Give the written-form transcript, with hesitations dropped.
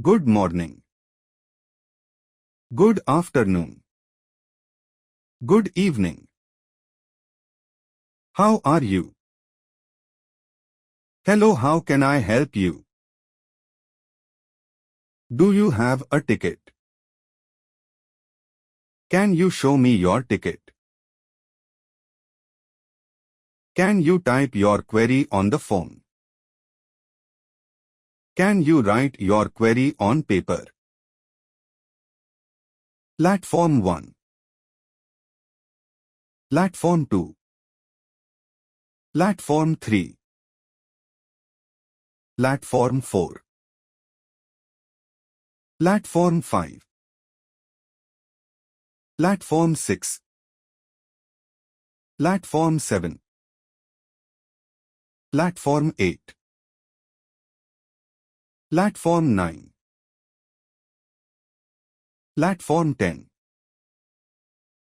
Good morning. Good afternoon. Good evening. How are you? Hello, how can I help you? Do you have a ticket? Can you show me your ticket? Can you type your query on the phone? Can you write your query on paper? Platform 1. Platform 2. Platform 3. Platform 4. Platform 5. Platform 6. Platform 7. Platform 8. Platform 9. Platform 10.